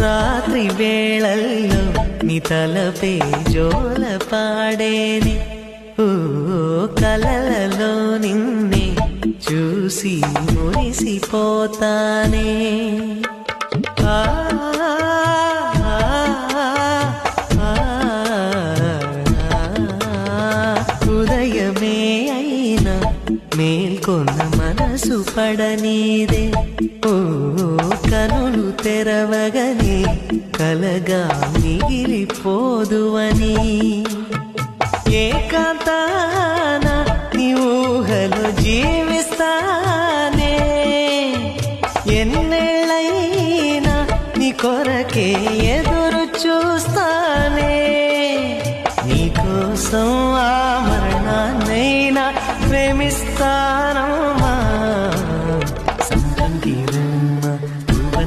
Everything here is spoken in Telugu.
రాత్రి వేళల్లో నీ తలపే జోల పాడేనే ఓ కలలలో నిన్నే చూసి మురిసిపోతానే ఉదయమే అయినా మేల్కొన్న మనసు పడనీదే ఓ కనులు తెరవగనే కలగా మిగిలిపోదువని ఏకాంతాన నీ ఊహలో జీవిస్తానే ఎన్నేళ్ళైనా నీ కొరకే ఎదురు చూస్తానే నీకోసం